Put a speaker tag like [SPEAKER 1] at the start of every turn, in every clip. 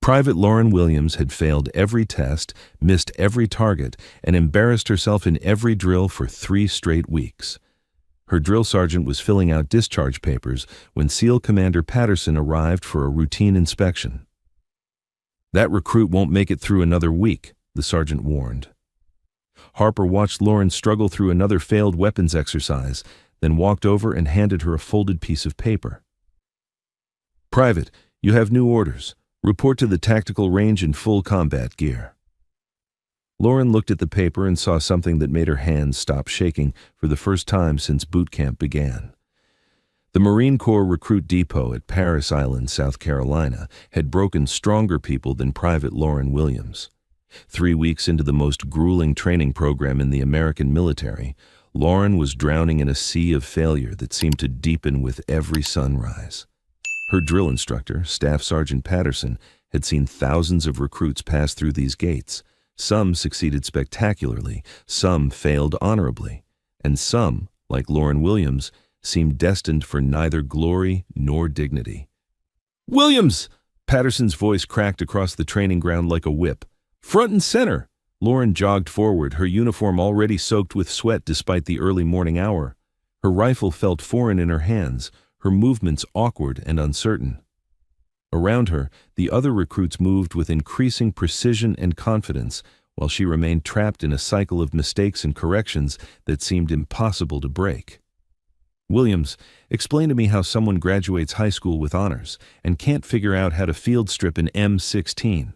[SPEAKER 1] Private Lauren Williams had failed every test, missed every target, and embarrassed herself in every drill for 3 straight weeks. Her drill sergeant was filling out discharge papers when SEAL Commander Patterson arrived for a routine inspection. "That recruit won't make it through another week," the sergeant warned. Harper watched Lauren struggle through another failed weapons exercise, then walked over and handed her a folded piece of paper. "Private, you have new orders. Report to the tactical range in full combat gear." Lauren looked at the paper and saw something that made her hands stop shaking for the first time since boot camp began. The Marine Corps Recruit Depot at Parris Island, South Carolina, had broken stronger people than Private Lauren Williams. 3 weeks into the most grueling training program in the American military, Lauren was drowning in a sea of failure that seemed to deepen with every sunrise. Her drill instructor, Staff Sergeant Patterson, had seen thousands of recruits pass through these gates. Some succeeded spectacularly, some failed honorably, and some, like Lauren Williams, seemed destined for neither glory nor dignity. "Williams!" Patterson's voice cracked across the training ground like a whip. "Front and center!" Lauren jogged forward, her uniform already soaked with sweat despite the early morning hour. Her rifle felt foreign in her hands, her movements awkward and uncertain. Around her, the other recruits moved with increasing precision and confidence, while she remained trapped in a cycle of mistakes and corrections that seemed impossible to break. "Williams, explain to me how someone graduates high school with honors and can't figure out how to field strip an M16.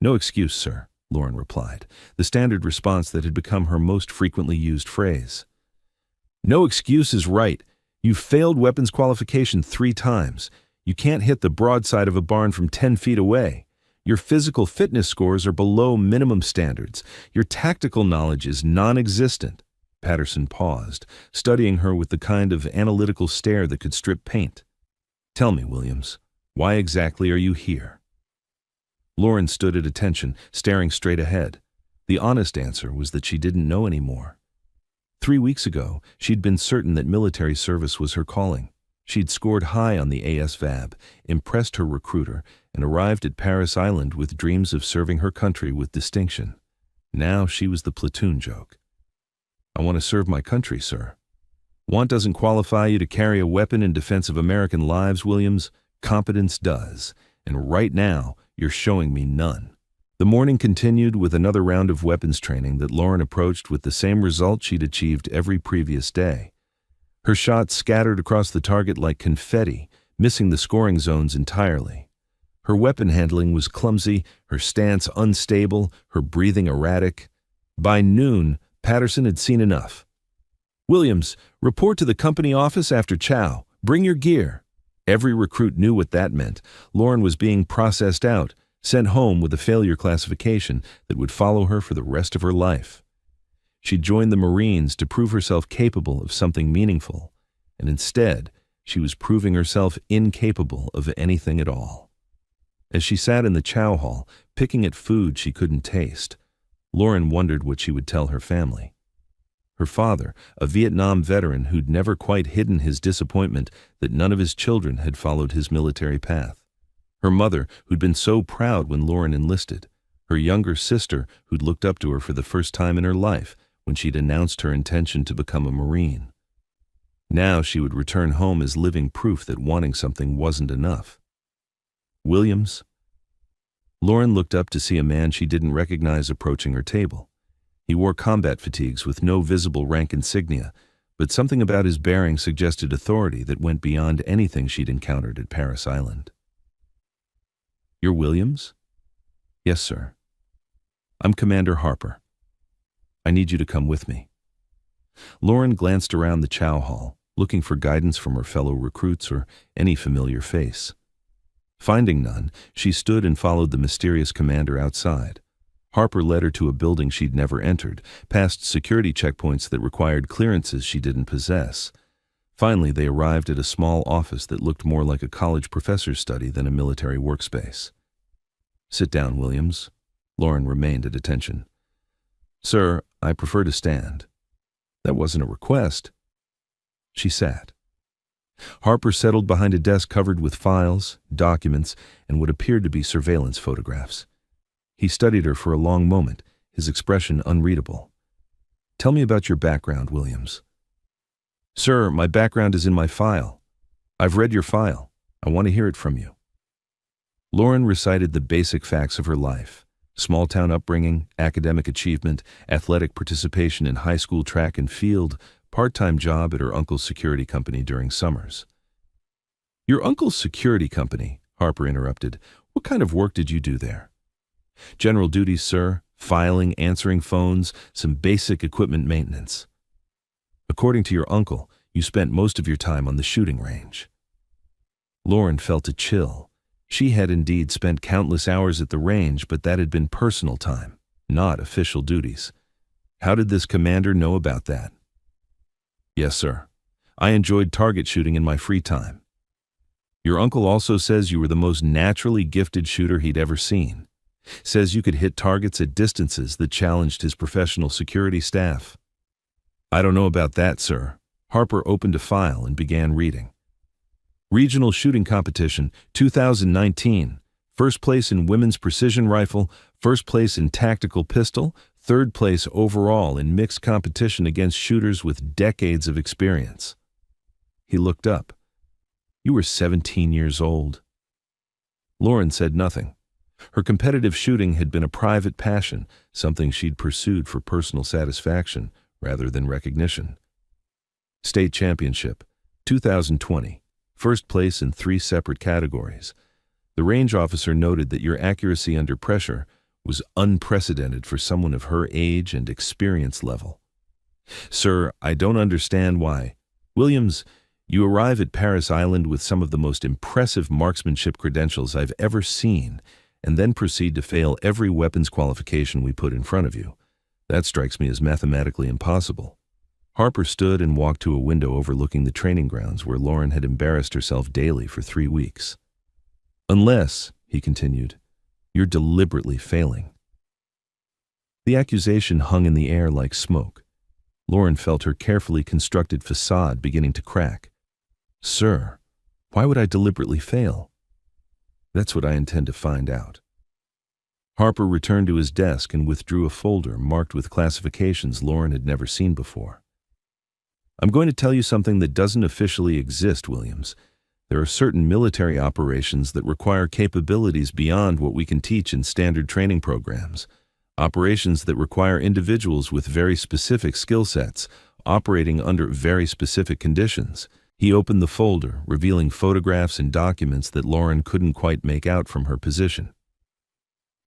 [SPEAKER 1] "No excuse, sir," Lauren replied, the standard response that had become her most frequently used phrase. "No excuse is right. You failed weapons qualification 3 times. You can't hit the broadside of a barn from 10 feet away. Your physical fitness scores are below minimum standards. Your tactical knowledge is non-existent." Patterson paused, studying her with the kind of analytical stare that could strip paint. "Tell me, Williams, why exactly are you here?" Lauren stood at attention, staring straight ahead. The honest answer was that she didn't know anymore. 3 weeks ago, she'd been certain that military service was her calling. She'd scored high on the ASVAB, impressed her recruiter, and arrived at Parris Island with dreams of serving her country with distinction. Now she was the platoon joke. "I want to serve my country, sir." "Want doesn't qualify you to carry a weapon in defense of American lives, Williams. Competence does. And right now, you're showing me none." The morning continued with another round of weapons training that Lauren approached with the same result she'd achieved every previous day. Her shots scattered across the target like confetti, missing the scoring zones entirely. Her weapon handling was clumsy, her stance unstable, her breathing erratic. By noon, Patterson had seen enough. "Williams, report to the company office after chow. Bring your gear." Every recruit knew what that meant. Lauren was being processed out, sent home with a failure classification that would follow her for the rest of her life. She joined the Marines to prove herself capable of something meaningful, and instead, she was proving herself incapable of anything at all. As she sat in the chow hall, picking at food she couldn't taste, Lauren wondered what she would tell her family. Her father, a Vietnam veteran who'd never quite hidden his disappointment that none of his children had followed his military path. Her mother, who'd been so proud when Lauren enlisted. Her younger sister, who'd looked up to her for the first time in her life when she'd announced her intention to become a Marine. Now she would return home as living proof that wanting something wasn't enough. "Williams?" Lauren looked up to see a man she didn't recognize approaching her table. He wore combat fatigues with no visible rank insignia, but something about his bearing suggested authority that went beyond anything she'd encountered at Parris Island. "You're Williams?" "Yes, sir." "I'm Commander Harper. I need you to come with me." Lauren glanced around the chow hall, looking for guidance from her fellow recruits or any familiar face. Finding none, she stood and followed the mysterious commander outside. Harper led her to a building she'd never entered, past security checkpoints that required clearances she didn't possess. Finally, they arrived at a small office that looked more like a college professor's study than a military workspace. "Sit down, Williams." Lauren remained at attention. "Sir, I prefer to stand." "That wasn't a request." She sat. Harper settled behind a desk covered with files, documents, and what appeared to be surveillance photographs. He studied her for a long moment, his expression unreadable. "Tell me about your background, Williams." "Sir, my background is in my file. I've read your file. I want to hear it from you." Lauren recited the basic facts of her life: small-town upbringing, academic achievement, athletic participation in high school track and field, part-time job at her uncle's security company during summers. "Your uncle's security company," Harper interrupted. "What kind of work did you do there?" "General duties, sir. Filing, answering phones, some basic equipment maintenance." "According to your uncle, you spent most of your time on the shooting range." Lauren felt a chill. She had indeed spent countless hours at the range, but that had been personal time, not official duties. How did this commander know about that? "Yes, sir. I enjoyed target shooting in my free time." "Your uncle also says you were the most naturally gifted shooter he'd ever seen. Says you could hit targets at distances that challenged his professional security staff." "I don't know about that, sir." Harper opened a file and began reading. "Regional Shooting Competition, 2019. First place in women's precision rifle, first place in tactical pistol, third place overall in mixed competition against shooters with decades of experience." He looked up. "You were 17 years old." Lauren said nothing. Her competitive shooting had been a private passion, something she'd pursued for personal satisfaction rather than recognition. "State Championship, 2020. First place in 3 separate categories. The range officer noted that your accuracy under pressure was unprecedented for someone of her age and experience level." "Sir, I don't understand why." "Williams, you arrive at Paris Island with some of the most impressive marksmanship credentials I've ever seen, and then proceed to fail every weapons qualification we put in front of you. That strikes me as mathematically impossible." Harper stood and walked to a window overlooking the training grounds where Lauren had embarrassed herself daily for 3 weeks. "Unless," he continued, "you're deliberately failing." The accusation hung in the air like smoke. Lauren felt her carefully constructed facade beginning to crack. "Sir, why would I deliberately fail?" "That's what I intend to find out." Harper returned to his desk and withdrew a folder marked with classifications Lauren had never seen before. "I'm going to tell you something that doesn't officially exist, Williams. There are certain military operations that require capabilities beyond what we can teach in standard training programs. Operations that require individuals with very specific skill sets, operating under very specific conditions." He opened the folder, revealing photographs and documents that Lauren couldn't quite make out from her position.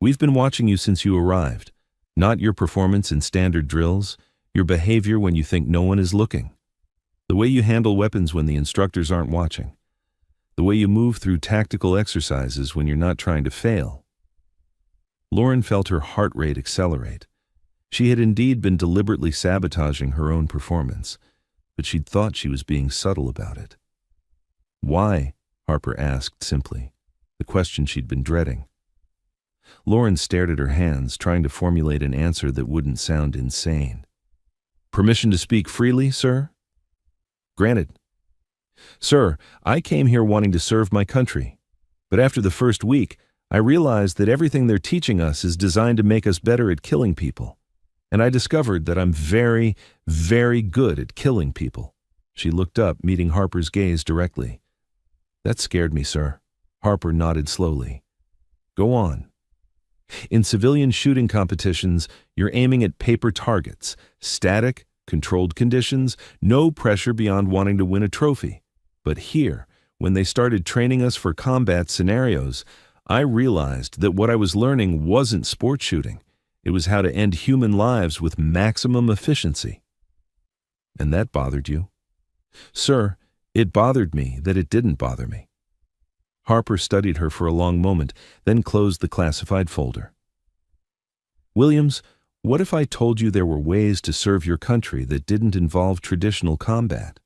[SPEAKER 1] "We've been watching you since you arrived. Not your performance in standard drills, your behavior when you think no one is looking. The way you handle weapons when the instructors aren't watching. The way you move through tactical exercises when you're not trying to fail." Lauren felt her heart rate accelerate. She had indeed been deliberately sabotaging her own performance, but she'd thought she was being subtle about it. "Why?" Harper asked simply, the question she'd been dreading. Lauren stared at her hands, trying to formulate an answer that wouldn't sound insane. "Permission to speak freely, sir?" "Granted." "Sir, I came here wanting to serve my country, but after the first week, I realized that everything they're teaching us is designed to make us better at killing people. And I discovered that I'm very, very good at killing people." She looked up, meeting Harper's gaze directly. "That scared me, sir." Harper nodded slowly. "Go on." "In civilian shooting competitions, you're aiming at paper targets, static, controlled conditions, no pressure beyond wanting to win a trophy. But here, when they started training us for combat scenarios, I realized that what I was learning wasn't sport shooting. It was how to end human lives with maximum efficiency." "And that bothered you?" "Sir, it bothered me that it didn't bother me." Harper studied her for a long moment, then closed the classified folder. "Williams, what if I told you there were ways to serve your country that didn't involve traditional combat?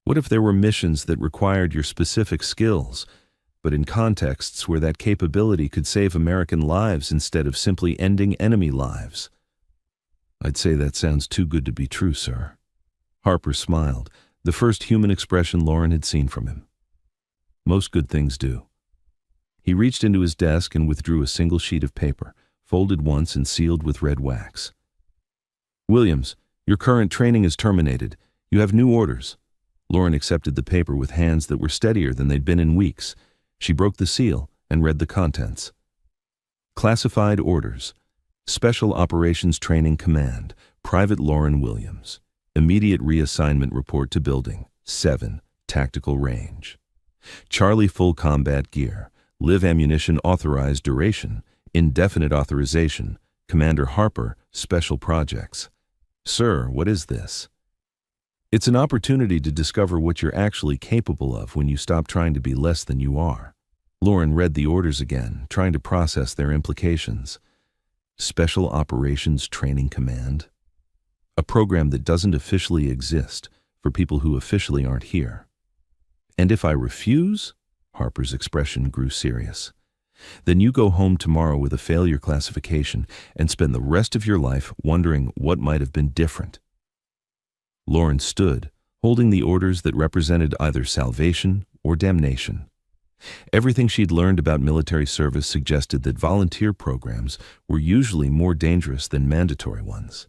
[SPEAKER 1] What if there were missions that required your specific skills, but in contexts where that capability could save American lives instead of simply ending enemy lives?" "I'd say that sounds too good to be true, sir." Harper smiled, the first human expression Lauren had seen from him. Most good things do. He reached into his desk and withdrew a single sheet of paper, folded once and sealed with red wax. "Williams, your current training is terminated. You have new orders." Lauren accepted the paper with hands that were steadier than they'd been in weeks. She broke the seal and read the contents. Classified orders. Special Operations Training Command, Private Lauren Williams. Immediate reassignment report to Building 7, Tactical Range. Charlie full combat gear. Live ammunition authorized duration. Indefinite authorization. Commander Harper, Special Projects. "Sir, what is this?" "It's an opportunity to discover what you're actually capable of when you stop trying to be less than you are." Lauren read the orders again, trying to process their implications. Special Operations Training Command. A program that doesn't officially exist for people who officially aren't here. "And if I refuse?" Harper's expression grew serious. "Then you go home tomorrow with a failure classification and spend the rest of your life wondering what might have been different." Lauren stood, holding the orders that represented either salvation or damnation. Everything she'd learned about military service suggested that volunteer programs were usually more dangerous than mandatory ones.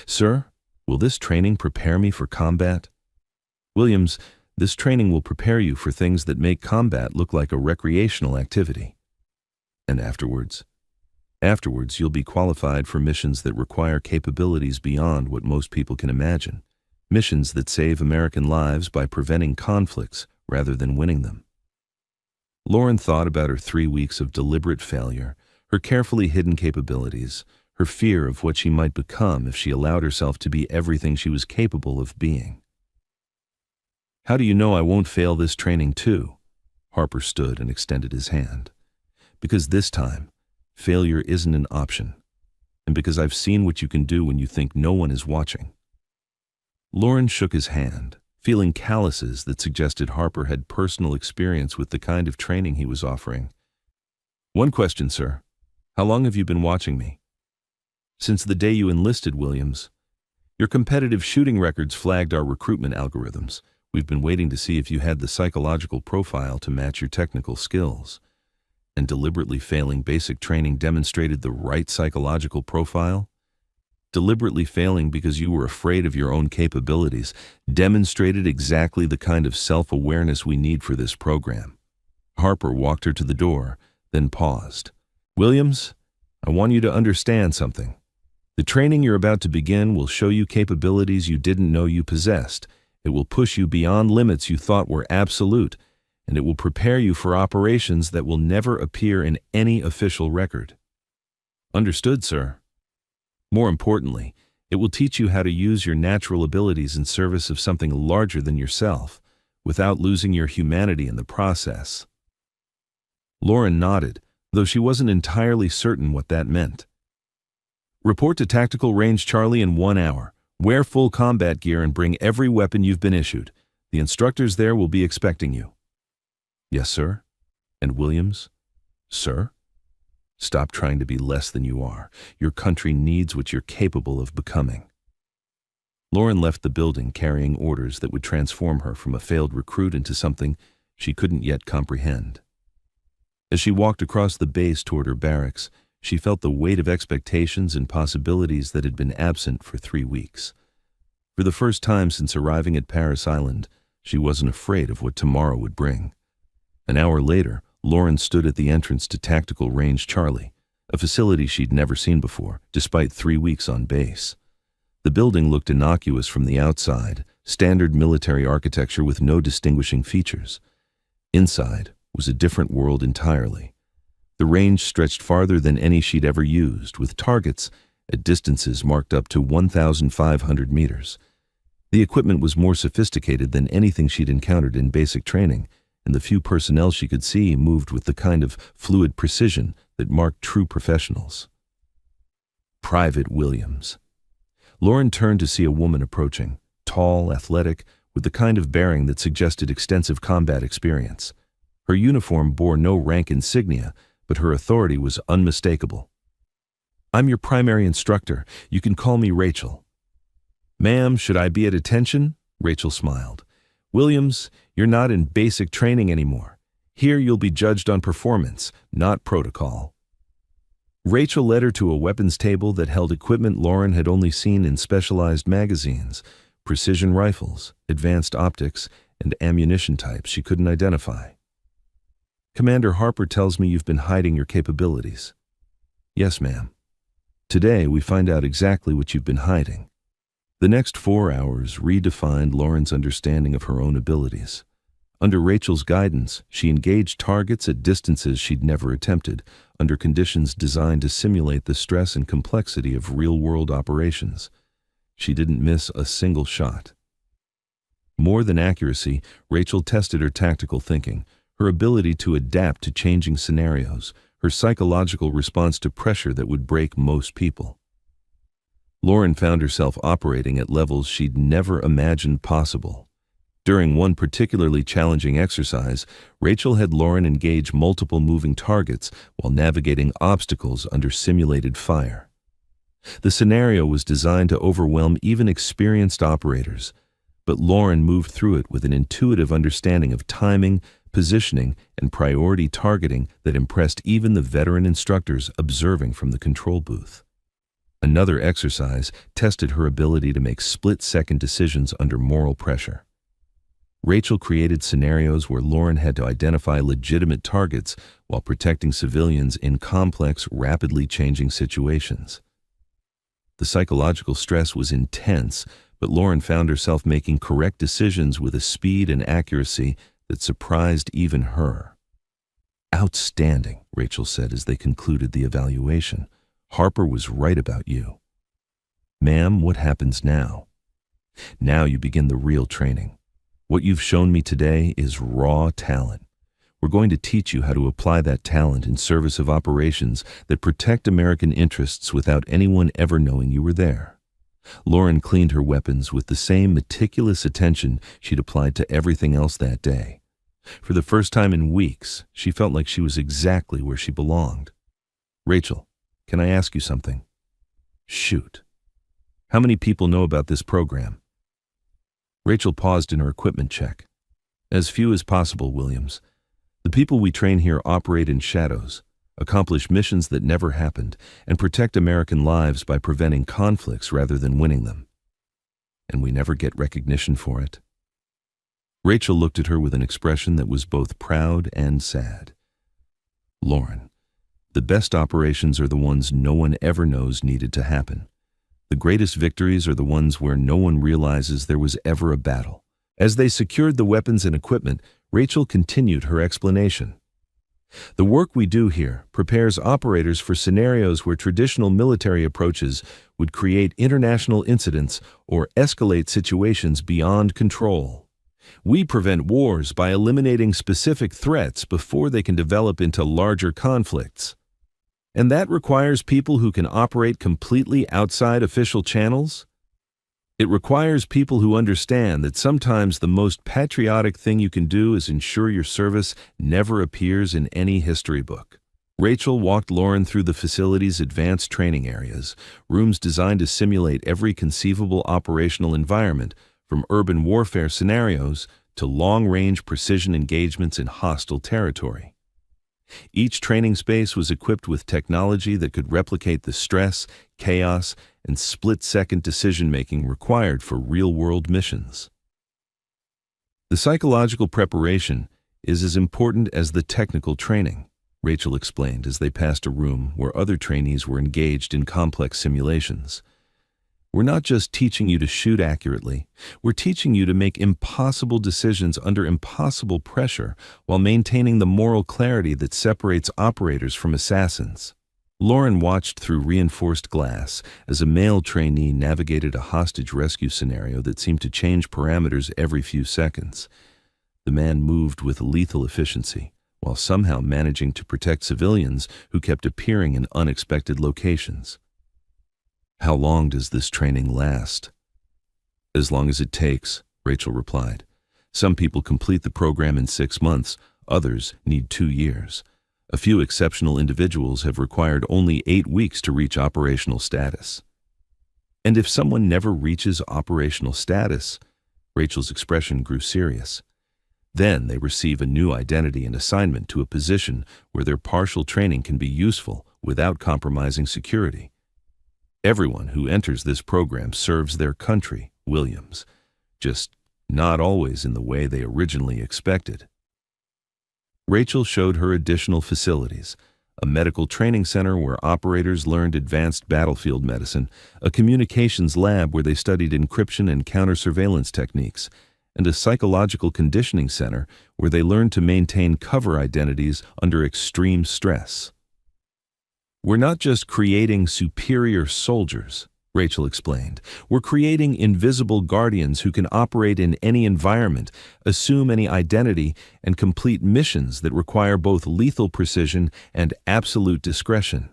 [SPEAKER 1] "Sir, will this training prepare me for combat?" "Williams, this training will prepare you for things that make combat look like a recreational activity." "And afterwards?" "Afterwards, you'll be qualified for missions that require capabilities beyond what most people can imagine. Missions that save American lives by preventing conflicts rather than winning them." Lauren thought about her 3 weeks of deliberate failure, her carefully hidden capabilities, her fear of what she might become if she allowed herself to be everything she was capable of being. "How do you know I won't fail this training too?" Harper stood and extended his hand. "Because this time, failure isn't an option, and because I've seen what you can do when you think no one is watching." Lauren shook his hand, feeling calluses that suggested Harper had personal experience with the kind of training he was offering. "One question, sir. How long have you been watching me?" "Since the day you enlisted, Williams. Your competitive shooting records flagged our recruitment algorithms. We've been waiting to see if you had the psychological profile to match your technical skills. And deliberately failing basic training demonstrated the right psychological profile? Deliberately failing because you were afraid of your own capabilities demonstrated exactly the kind of self-awareness we need for this program." Harper walked her to the door, then paused. "Williams, I want you to understand something. The training you're about to begin will show you capabilities you didn't know you possessed. It will push you beyond limits you thought were absolute, and it will prepare you for operations that will never appear in any official record." "Understood, sir." "More importantly, it will teach you how to use your natural abilities in service of something larger than yourself, without losing your humanity in the process." Lauren nodded, though she wasn't entirely certain what that meant. "Report to Tactical Range Charlie in 1 hour. Wear full combat gear and bring every weapon you've been issued. The instructors there will be expecting you." "Yes, sir." "And Williams?" "Sir? Stop trying to be less than you are. Your country needs what you're capable of becoming." Lauren left the building carrying orders that would transform her from a failed recruit into something she couldn't yet comprehend. As she walked across the base toward her barracks, she felt the weight of expectations and possibilities that had been absent for 3 weeks. For the first time since arriving at Paris Island, she wasn't afraid of what tomorrow would bring. An hour later, Lauren stood at the entrance to Tactical Range Charlie, a facility she'd never seen before, despite 3 weeks on base. The building looked innocuous from the outside, standard military architecture with no distinguishing features. Inside was a different world entirely. The range stretched farther than any she'd ever used, with targets at distances marked up to 1,500 meters. The equipment was more sophisticated than anything she'd encountered in basic training, and the few personnel she could see moved with the kind of fluid precision that marked true professionals. Private Williams. Lauren turned to see a woman approaching, tall, athletic, with the kind of bearing that suggested extensive combat experience. Her uniform bore no rank insignia, but her authority was unmistakable. "I'm your primary instructor. You can call me Rachel." "Ma'am, should I be at attention?" Rachel smiled. Williams, you're not in basic training anymore. Here you'll be judged on performance, not protocol. Rachel led her to a weapons table that held equipment Lauren had only seen in specialized magazines, precision rifles, advanced optics, and ammunition types she couldn't identify. Commander Harper tells me you've been hiding your capabilities. Yes, ma'am. Today we find out exactly what you've been hiding. The next 4 hours redefined Lauren's understanding of her own abilities. Under Rachel's guidance, she engaged targets at distances she'd never attempted, under conditions designed to simulate the stress and complexity of real-world operations. She didn't miss a single shot. More than accuracy, Rachel tested her tactical thinking, her ability to adapt to changing scenarios, her psychological response to pressure that would break most people. Lauren found herself operating at levels she'd never imagined possible. During one particularly challenging exercise, Rachel had Lauren engage multiple moving targets while navigating obstacles under simulated fire. The scenario was designed to overwhelm even experienced operators, but Lauren moved through it with an intuitive understanding of timing, positioning, and priority targeting that impressed even the veteran instructors observing from the control booth. Another exercise tested her ability to make split-second decisions under moral pressure. Rachel created scenarios where Lauren had to identify legitimate targets while protecting civilians in complex, rapidly changing situations. The psychological stress was intense, but Lauren found herself making correct decisions with a speed and accuracy that surprised even her. "Outstanding," Rachel said as they concluded the evaluation. "Harper was right about you." "Ma'am, what happens now?" "Now you begin the real training. What you've shown me today is raw talent. We're going to teach you how to apply that talent in service of operations that protect American interests without anyone ever knowing you were there." Lauren cleaned her weapons with the same meticulous attention she'd applied to everything else that day. For the first time in weeks, she felt like she was exactly where she belonged. "Rachel, can I ask you something?" "Shoot." "How many people know about this program?" Rachel paused in her equipment check. "As few as possible, Williams. The people we train here operate in shadows, accomplish missions that never happened, and protect American lives by preventing conflicts rather than winning them. And we never get recognition for it." Rachel looked at her with an expression that was both proud and sad. "Lauren, the best operations are the ones no one ever knows needed to happen. The greatest victories are the ones where no one realizes there was ever a battle." As they secured the weapons and equipment, Rachel continued her explanation. "The work we do here prepares operators for scenarios where traditional military approaches would create international incidents or escalate situations beyond control. We prevent wars by eliminating specific threats before they can develop into larger conflicts. And that requires people who can operate completely outside official channels. It requires people who understand that sometimes the most patriotic thing you can do is ensure your service never appears in any history book." Rachel walked Lauren through the facility's advanced training areas, rooms designed to simulate every conceivable operational environment, from urban warfare scenarios to long-range precision engagements in hostile territory. Each training space was equipped with technology that could replicate the stress, chaos, and split-second decision-making required for real-world missions. "The psychological preparation is as important as the technical training," Rachel explained as they passed a room where other trainees were engaged in complex simulations. "We're not just teaching you to shoot accurately, we're teaching you to make impossible decisions under impossible pressure while maintaining the moral clarity that separates operators from assassins." Lauren watched through reinforced glass as a male trainee navigated a hostage rescue scenario that seemed to change parameters every few seconds. The man moved with lethal efficiency, while somehow managing to protect civilians who kept appearing in unexpected locations. "How long does this training last?" "As long as it takes," Rachel replied. "Some people complete the program in 6 months, others need 2 years. A few exceptional individuals have required only 8 weeks to reach operational status." "And if someone never reaches operational status, Rachel's expression grew serious. Then they receive a new identity and assignment to a position where their partial training can be useful without compromising security. Everyone who enters this program serves their country, Williams, just not always in the way they originally expected. Rachel showed her additional facilities: a medical training center where operators learned advanced battlefield medicine, a communications lab where they studied encryption and counter-surveillance techniques, and a psychological conditioning center where they learned to maintain cover identities under extreme stress. "We're not just creating superior soldiers," Rachel explained. "We're creating invisible guardians who can operate in any environment, assume any identity, and complete missions that require both lethal precision and absolute discretion."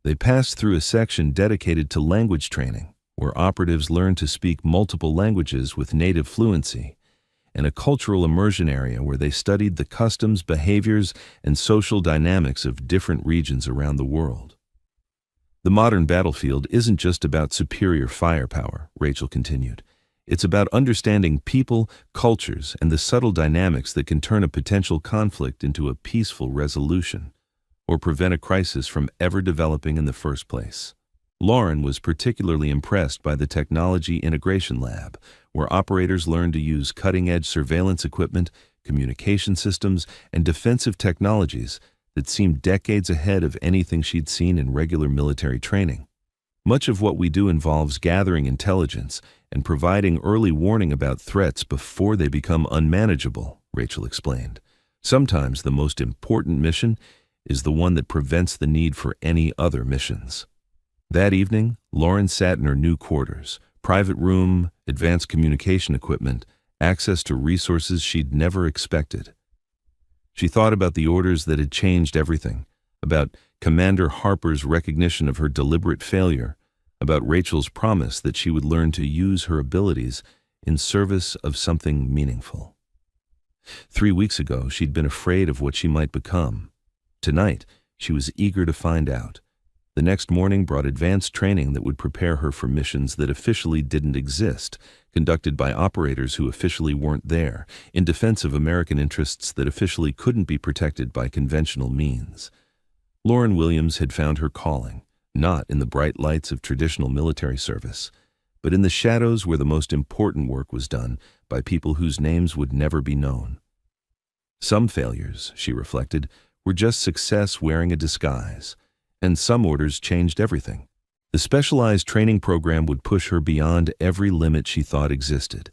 [SPEAKER 1] They passed through a section dedicated to language training, where operatives learn to speak multiple languages with native fluency, and a cultural immersion area where they studied the customs, behaviors, and social dynamics of different regions around the world. "The modern battlefield isn't just about superior firepower," Rachel continued. "It's about understanding people, cultures, and the subtle dynamics that can turn a potential conflict into a peaceful resolution, or prevent a crisis from ever developing in the first place." Lauren was particularly impressed by the Technology Integration Lab, where operators learned to use cutting-edge surveillance equipment, communication systems, and defensive technologies that seemed decades ahead of anything she'd seen in regular military training. "Much of what we do involves gathering intelligence and providing early warning about threats before they become unmanageable," Rachel explained. "Sometimes the most important mission is the one that prevents the need for any other missions." That evening, Lauren sat in her new quarters: private room, advanced communication equipment, access to resources she'd never expected. She thought about the orders that had changed everything, about Commander Harper's recognition of her deliberate failure, about Rachel's promise that she would learn to use her abilities in service of something meaningful. 3 weeks ago, she'd been afraid of what she might become. Tonight, she was eager to find out. The next morning brought advanced training that would prepare her for missions that officially didn't exist, conducted by operators who officially weren't there, in defense of American interests that officially couldn't be protected by conventional means. Lauren Williams had found her calling, not in the bright lights of traditional military service, but in the shadows where the most important work was done by people whose names would never be known. Some failures, she reflected, were just success wearing a disguise, and some orders changed everything. The specialized training program would push her beyond every limit she thought existed,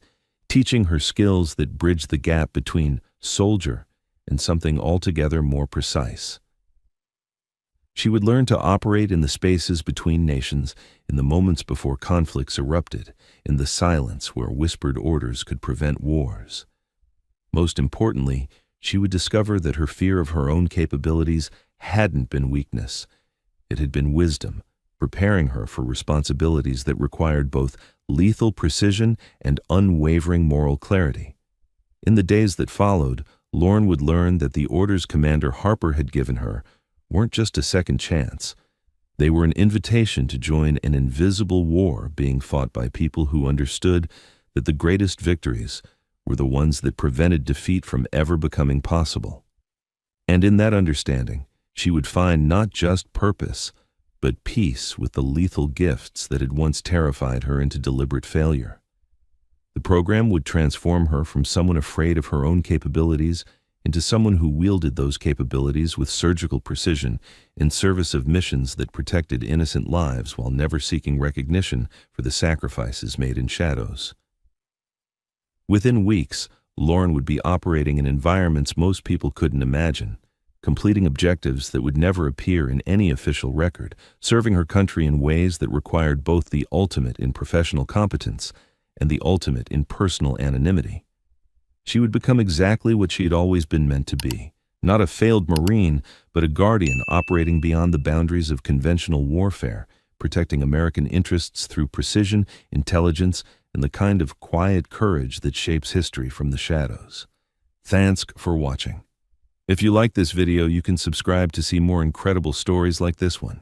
[SPEAKER 1] teaching her skills that bridged the gap between soldier and something altogether more precise. She would learn to operate in the spaces between nations, in the moments before conflicts erupted, in the silence where whispered orders could prevent wars. Most importantly, she would discover that her fear of her own capabilities hadn't been weakness. It had been wisdom, preparing her for responsibilities that required both lethal precision and unwavering moral clarity. In the days that followed, Lauren would learn that the orders Commander Harper had given her weren't just a second chance. They were an invitation to join an invisible war being fought by people who understood that the greatest victories were the ones that prevented defeat from ever becoming possible. And in that understanding, she would find not just purpose, but peace with the lethal gifts that had once terrified her into deliberate failure. The program would transform her from someone afraid of her own capabilities into someone who wielded those capabilities with surgical precision in service of missions that protected innocent lives while never seeking recognition for the sacrifices made in shadows. Within weeks, Lauren would be operating in environments most people couldn't imagine, completing objectives that would never appear in any official record, serving her country in ways that required both the ultimate in professional competence and the ultimate in personal anonymity. She would become exactly what she had always been meant to be, not a failed Marine, but a guardian operating beyond the boundaries of conventional warfare, protecting American interests through precision, intelligence, and the kind of quiet courage that shapes history from the shadows. Thanks for watching. If you like this video, you can subscribe to see more incredible stories like this one.